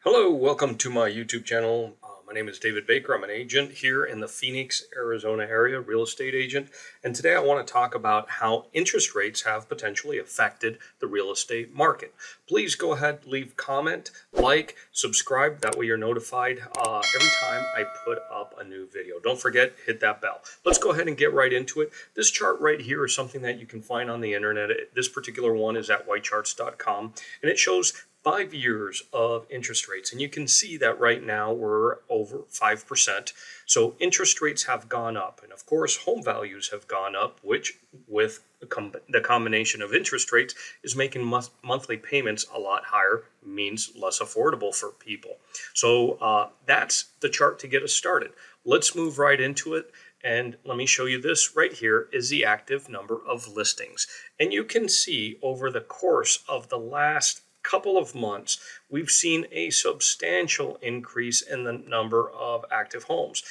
Hello, welcome to my YouTube channel. My name is David Baker. I'm an agent here in the Phoenix, Arizona area, real estate agent. And today I want to talk about how interest rates have potentially affected the real estate market. Please go ahead, leave comment, like, subscribe. That way you're notified every time I put up a new video. Don't forget, hit that bell. Let's go ahead and get right into it. This chart right here is something that you can find on the internet. This particular one is at whitecharts.com, and it shows 5 years of interest rates. And you can see that right now we're over 5%. So interest rates have gone up. And of course, home values have gone up, which with the combination of interest rates is making monthly payments a lot higher, means less affordable for people. So that's the chart to get us started. Let's move right into it. And let me show you this right here is the active number of listings. And you can see over the course of the last couple of months, we've seen a substantial increase in the number of active homes.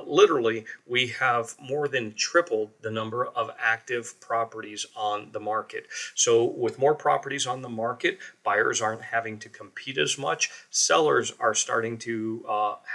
Literally, we have more than tripled the number of active properties on the market. So with more properties on the market, buyers aren't having to compete as much. Sellers are starting to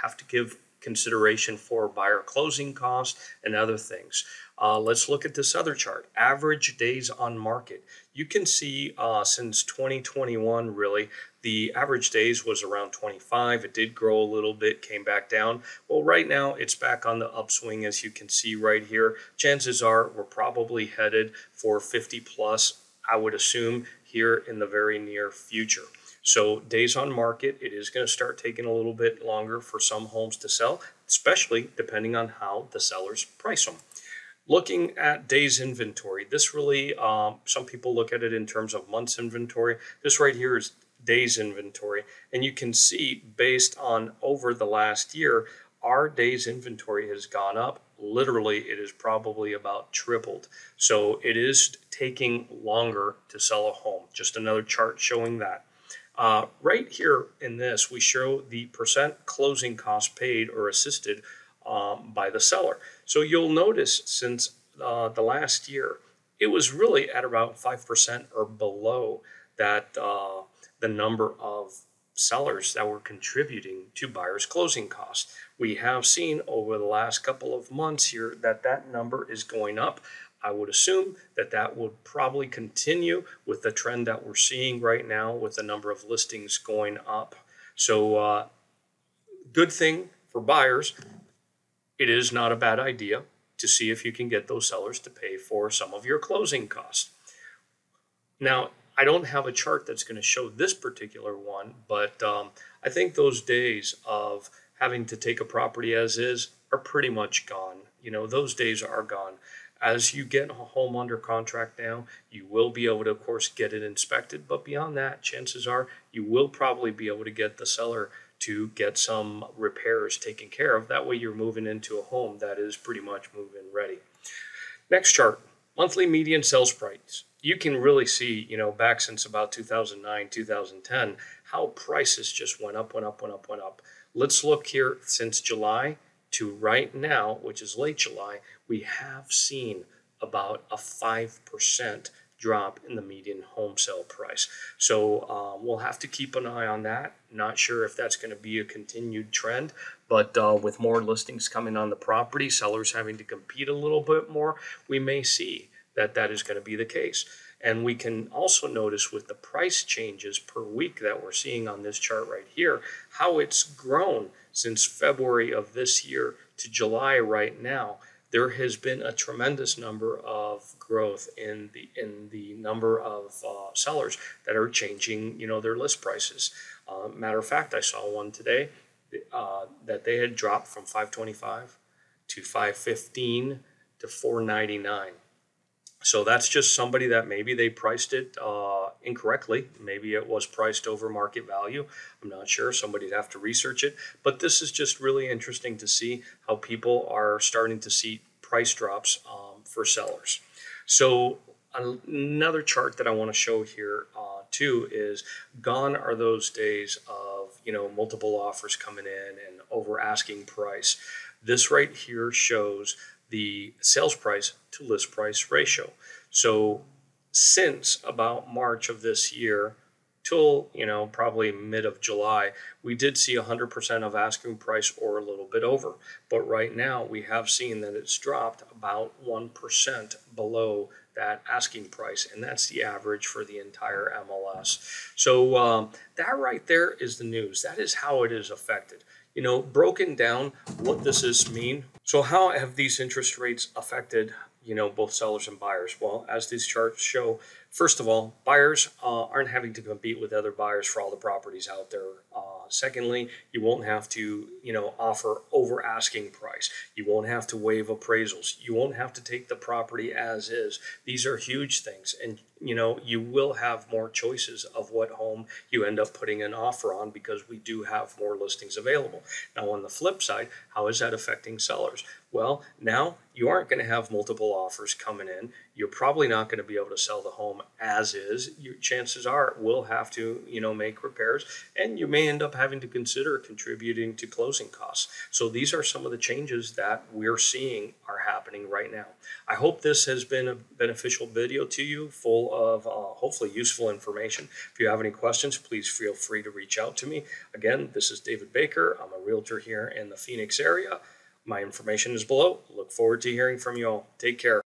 have to give consideration for buyer closing costs and other things. Let's look at this other chart, average days on market. You can see since 2021, really, the average days was around 25. It did grow a little bit, came back down. Well, right now it's back on the upswing, as you can see right here. Chances are we're probably headed for 50 plus, I would assume, here in the very near future. So days on market, it is going to start taking a little bit longer for some homes to sell, especially depending on how the sellers price them. Looking at days inventory, this really, some people look at it in terms of months inventory. This right here is days inventory. And you can see based on over the last year, our days inventory has gone up. Literally, it is probably about tripled. So it is taking longer to sell a home. Just another chart showing that. Right here in this, we show the percent closing cost paid or assisted by the seller. So you'll notice since the last year, it was really at about 5% or below that the number of sellers that were contributing to buyers' closing costs. We have seen over the last couple of months here that that number is going up. I would assume that that would probably continue with the trend that we're seeing right now with the number of listings going up. So good thing for buyers. It is not a bad idea to see if you can get those sellers to pay for some of your closing costs. Now, I don't have a chart that's going to show this particular one, but I think those days of having to take a property as is are pretty much gone. You know, those days are gone. As you get a home under contract now, you will be able to, of course, get it inspected. But beyond that, chances are you will probably be able to get the seller to get some repairs taken care of. That way you're moving into a home that is pretty much move-in ready. Next chart, monthly median sales price. You can really see, you know, back since about 2009, 2010, how prices just went up, went up, went up, went up. Let's look here since July to right now, which is late July, we have seen about a 5% drop in the median home sale price. So we'll have to keep an eye on that. Not sure if that's going to be a continued trend, but with more listings coming on the property, sellers having to compete a little bit more, we may see that that is going to be the case. And we can also notice with the price changes per week that we're seeing on this chart right here, how it's grown since February of this year to July right now. There has been a tremendous number of growth in the number of sellers that are changing, you know, their list prices. Matter of fact, I saw one today that they had dropped from $525 to $515 to $499. So that's just somebody that maybe they priced it incorrectly. Maybe it was priced over market value. I'm not sure. Somebody'd have to research it. But this is just really interesting to see how people are starting to see price drops for sellers. So another chart that I want to show here too is gone are those days of, you know, multiple offers coming in and over asking price. This right here shows the sales price to list price ratio. So since about March of this year, till, probably mid of July, we did see 100% of asking price or a little bit over. But right now we have seen that it's dropped about 1% below that asking price, and that's the average for the entire MLS. So that right there is the news. That is how it is affected. Broken down what this is mean. So how have these interest rates affected, both sellers and buyers? Well, as these charts show, first of all, buyers aren't having to compete with other buyers for all the properties out there. Secondly, you won't have to, offer over asking price. You won't have to waive appraisals. You won't have to take the property as is. These are huge things. And, you will have more choices of what home you end up putting an offer on because we do have more listings available. Now, on the flip side, how is that affecting sellers? Well, now you aren't going to have multiple offers coming in. You're probably not going to be able to sell the home as is. Your chances are we'll have to, make repairs, and you may end up having to consider contributing to closing costs. So these are some of the changes that we're seeing are happening right now. I hope this has been a beneficial video to you, full of hopefully useful information. If you have any questions, please feel free to reach out to me. Again, this is David Baker. I'm a realtor here in the Phoenix area. My information is below. Look forward to hearing from you all. Take care.